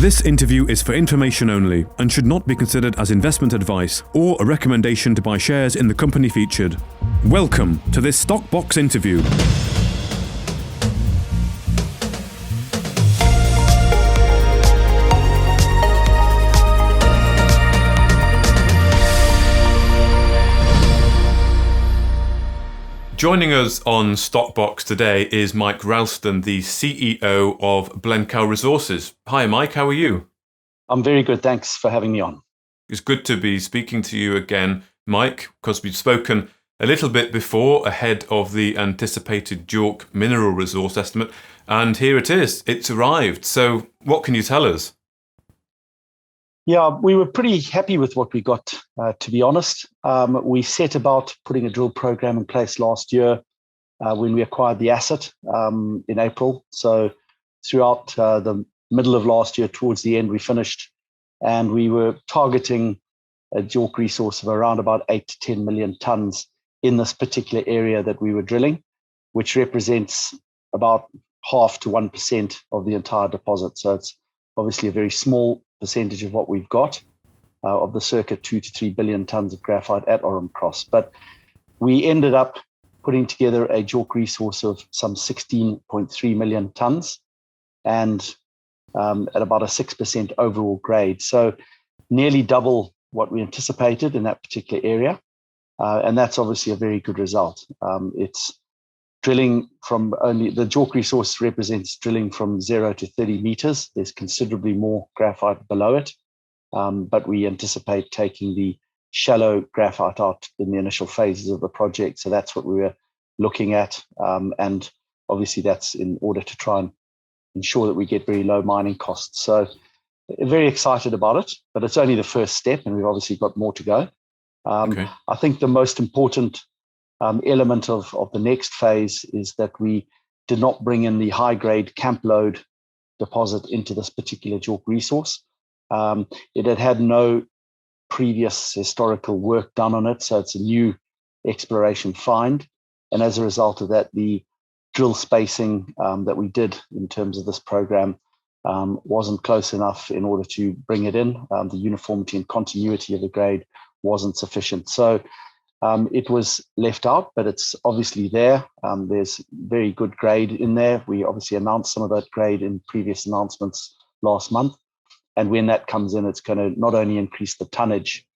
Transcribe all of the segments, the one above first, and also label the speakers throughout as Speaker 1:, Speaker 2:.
Speaker 1: This interview is for information only and should not be considered as investment advice or a recommendation to buy shares in the company featured. Welcome to this Stock Box interview. Joining us on Stockbox today is Mike Ralston, the CEO of Blencowe Resources. Hi Mike, how are you?
Speaker 2: I'm very good, thanks for having me on.
Speaker 1: It's good to be speaking to you again, Mike, because we've spoken a little bit before ahead of the anticipated JORC mineral resource estimate, and here it is, it's arrived. So what can you tell us?
Speaker 2: Yeah, we were pretty happy with what we got, to be honest. We set about putting a drill program in place last year when we acquired the asset in April. So throughout the middle of last year, towards the end, we finished, and we were targeting a JORC resource of around about 8 to 10 million tons in this particular area that we were drilling, which represents about 0.5 to 1% of the entire deposit. So it's obviously a very small percentage of what we've got of the circa 2 to 3 billion tons of graphite at Orme Cross. But we ended up putting together a JORC resource of some 16.3 million tons and at about a 6% overall grade. So nearly double what we anticipated in that particular area. And that's obviously a very good result. It's drilling from only, the JORC resource represents drilling from 0 to 30 meters. There's considerably more graphite below it, but we anticipate taking the shallow graphite out in the initial phases of the project. So that's what we were looking at. And obviously that's in order to try and ensure that we get very low mining costs. So very excited about it, but it's only the first step and we've obviously got more to go.
Speaker 1: Okay.
Speaker 2: I think the most important element of the next phase is that we did not bring in the high-grade camp load deposit into this particular JORC resource. It had no previous historical work done on it, so it's a new exploration find. And as a result of that, the drill spacing that we did in terms of this program wasn't close enough in order to bring it in. The uniformity and continuity of the grade wasn't sufficient. So it was left out, but it's obviously there. There's very good grade in there. We obviously announced some of that grade in previous announcements last month. And when that comes in, it's going to not only increase the tonnage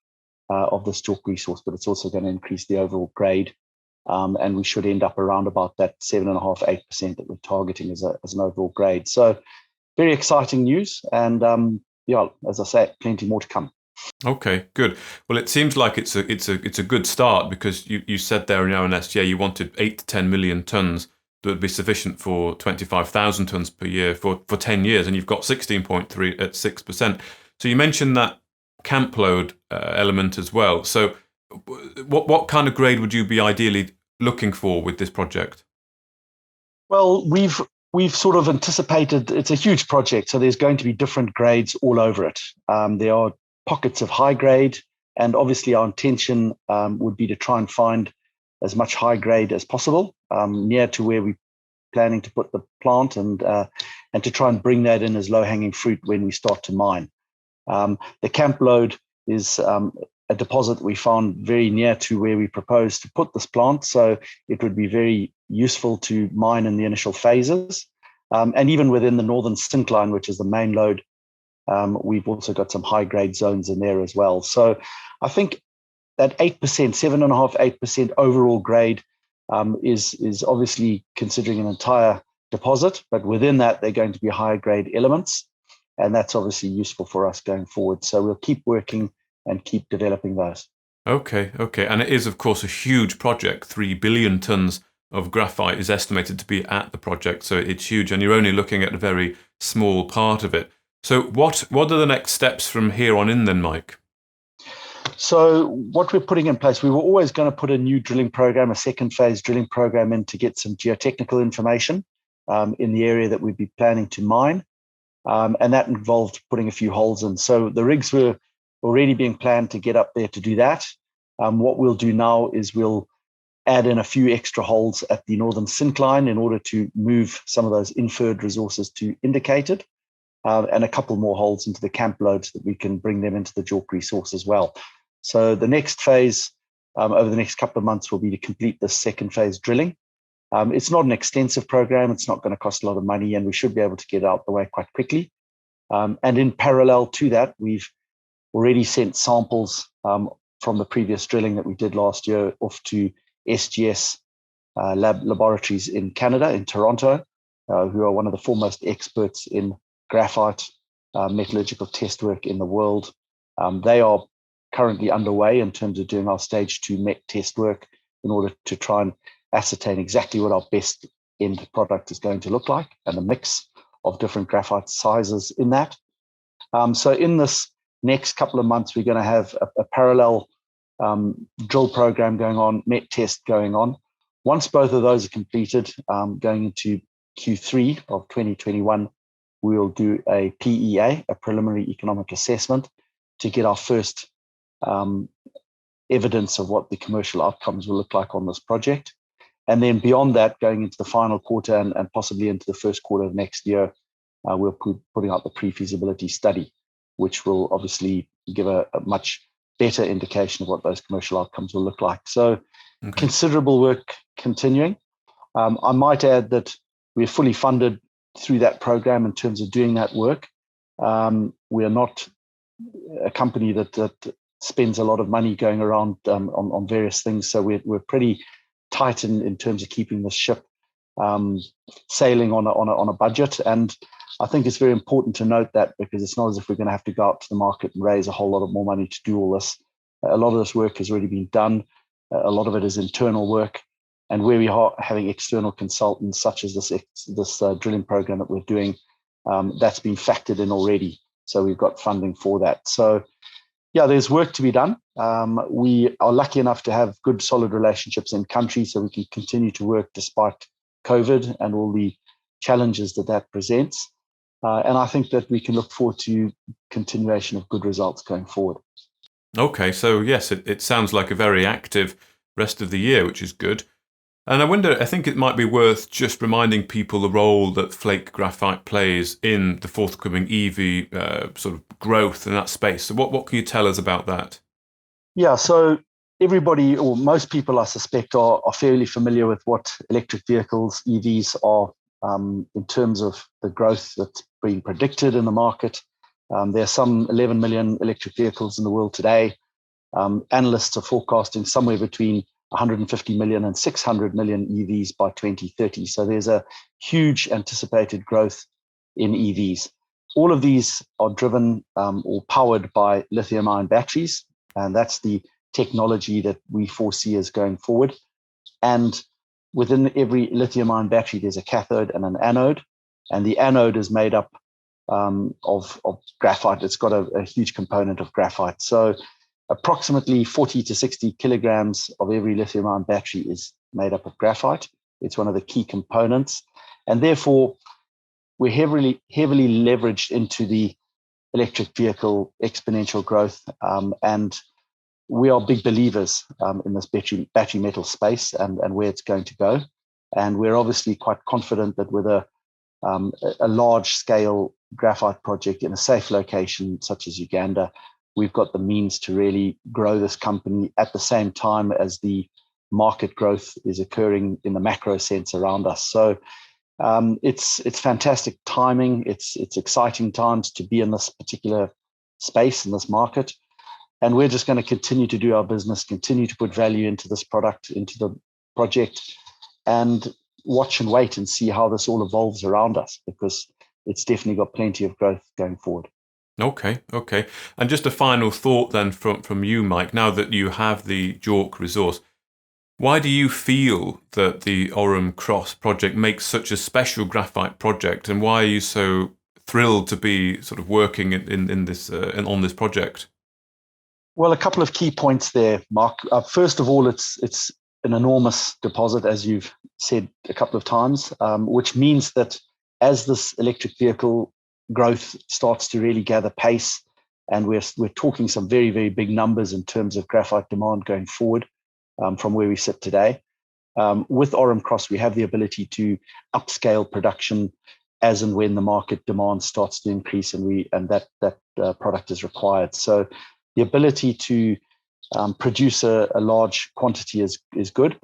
Speaker 2: of this JORC resource, but it's also going to increase the overall grade. And we should end up around about that 7.5%, 8% that we're targeting as an overall grade. So very exciting news. And yeah, as I say, plenty more to come.
Speaker 1: Okay, good. Well, it seems like it's a good start because you said there in your RNS, you wanted 8 to 10 million tons that would be sufficient for 25,000 tons per year for 10 years, and you've got 16.3 at 6%. So you mentioned that camp load element as well. So what kind of grade would you be ideally looking for with this project?
Speaker 2: Well, we've sort of anticipated it's a huge project, so there's going to be different grades all over it. There are pockets of high grade, and obviously our intention would be to try and find as much high grade as possible near to where we're planning to put the plant, and to try and bring that in as low hanging fruit when we start to mine. The camp load is a deposit we found very near to where we propose to put this plant, so it would be very useful to mine in the initial phases, and even within the northern syncline, which is the main lode. We've also got some high-grade zones in there as well. So I think that 8%, 7.5%, 8% overall grade is obviously considering an entire deposit, but within that, they're going to be higher-grade elements, and that's obviously useful for us going forward. So we'll keep working and keep developing those.
Speaker 1: Okay. And it is, of course, a huge project. 3 billion tons of graphite is estimated to be at the project, so it's huge, and you're only looking at a very small part of it. So what are the next steps from here on in then, Mike?
Speaker 2: So what we're putting in place, we were always going to put a new drilling program, a second phase drilling program in to get some geotechnical information in the area that we'd be planning to mine. And that involved putting a few holes in. So the rigs were already being planned to get up there to do that. What we'll do now is we'll add in a few extra holes at the northern syncline in order to move some of those inferred resources to indicated. and a couple more holes into the camp loads that we can bring them into the JORC resource as well. So the next phase over the next couple of months will be to complete the second phase drilling. It's not an extensive program. It's not going to cost a lot of money, and we should be able to get it out the way quite quickly. And in parallel to that, we've already sent samples from the previous drilling that we did last year off to SGS laboratories in Canada, in Toronto, who are one of the foremost experts in graphite metallurgical test work in the world. They are currently underway in terms of doing our stage 2 MET test work in order to try and ascertain exactly what our best end product is going to look like and the mix of different graphite sizes in that. So in this next couple of months, we're going to have a parallel drill program going on, MET test going on. Once both of those are completed, going into Q3 of 2021, we will do a PEA, a preliminary economic assessment, to get our first evidence of what the commercial outcomes will look like on this project. And then beyond that, going into the final quarter and possibly into the first quarter of next year, we'll be putting out the pre-feasibility study, which will obviously give a much better indication of what those commercial outcomes will look like. So considerable work continuing. I might add that we're fully funded through that program in terms of doing that work. We are not a company that spends a lot of money going around on various things. So we're pretty tight in terms of keeping the ship sailing on a budget. And I think it's very important to note that, because it's not as if we're going to have to go out to the market and raise a whole lot of more money to do all this. A lot of this work has already been done. A lot of it is internal work. And where we are having external consultants, such as this drilling program that we're doing, that's been factored in already. So we've got funding for that. So yeah, there's work to be done. We are lucky enough to have good, solid relationships in country, so we can continue to work despite COVID and all the challenges that presents. And I think that we can look forward to continuation of good results going forward.
Speaker 1: Okay, so yes, it sounds like a very active rest of the year, which is good. And I think it might be worth just reminding people the role that flake graphite plays in the forthcoming EV sort of growth in that space. So what can you tell us about that?
Speaker 2: Yeah, so everybody, or most people, I suspect, are fairly familiar with what electric vehicles, EVs, are in terms of the growth that's being predicted in the market. There are some 11 million electric vehicles in the world today. Analysts are forecasting somewhere between 150 million and 600 million EVs by 2030. So there's a huge anticipated growth in EVs. All of these are driven or powered by lithium-ion batteries, and that's the technology that we foresee as going forward. And within every lithium-ion battery, there's a cathode and an anode, and the anode is made up of graphite. It's got a huge component of graphite. So approximately 40 to 60 kilograms of every lithium-ion battery is made up of graphite. It's one of the key components. And therefore, we're heavily leveraged into the electric vehicle exponential growth. And we are big believers in this battery metal space and where it's going to go. And we're obviously quite confident that with a large-scale graphite project in a safe location such as Uganda, we've got the means to really grow this company at the same time as the market growth is occurring in the macro sense around us. So it's fantastic timing. It's exciting times to be in this particular space, in this market. And we're just going to continue to do our business, continue to put value into this product, into the project, and watch and wait and see how this all evolves around us, because it's definitely got plenty of growth going forward.
Speaker 1: Okay. And just a final thought then from you, Mike, now that you have the JORC resource, why do you feel that the Orrum Cross project makes such a special graphite project, and why are you so thrilled to be sort of working in this on this project?
Speaker 2: Well, a couple of key points there, Mark. First of all, it's an enormous deposit, as you've said a couple of times, which means that as this electric vehicle growth starts to really gather pace, and we're talking some very, very big numbers in terms of graphite demand going forward from where we sit today. With Orrum Cross, we have the ability to upscale production as and when the market demand starts to increase and that product is required. So the ability to produce a large quantity is good.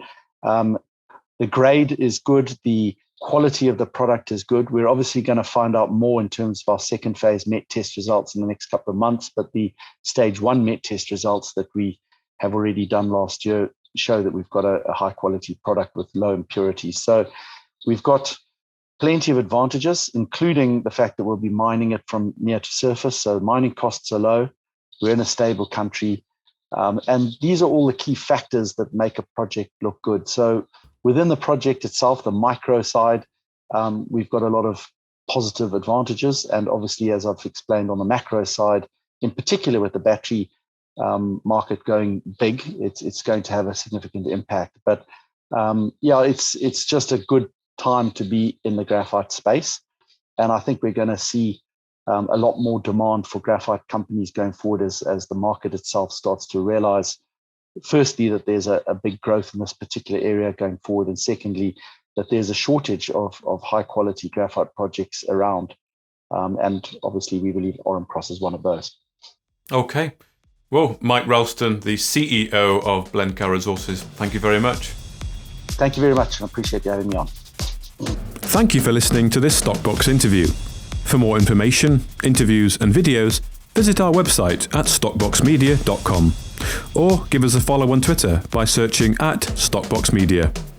Speaker 2: The grade is good. The quality of the product is good. We're obviously going to find out more in terms of our second phase MET test results in the next couple of months, but the stage 1 MET test results that we have already done last year show that we've got a high quality product with low impurities. So we've got plenty of advantages, including the fact that we'll be mining it from near to surface. So mining costs are low. We're in a stable country. And these are all the key factors that make a project look good. So within the project itself, the micro side, we've got a lot of positive advantages. And obviously, as I've explained on the macro side, in particular with the battery market going big, it's going to have a significant impact. But it's just a good time to be in the graphite space. And I think we're going to see a lot more demand for graphite companies going forward as the market itself starts to realize, firstly, that there's a big growth in this particular area going forward, and secondly, that there's a shortage of high quality graphite projects around. And obviously, we believe Oran Cross is one of those.
Speaker 1: Okay. Well, Mike Ralston, the CEO of Blencowe Resources, thank you very much.
Speaker 2: Thank you very much. I appreciate you having me on.
Speaker 1: Thank you for listening to this Stockbox interview. For more information, interviews and videos, visit our website at stockboxmedia.com or give us a follow on Twitter by searching @StockboxMedia.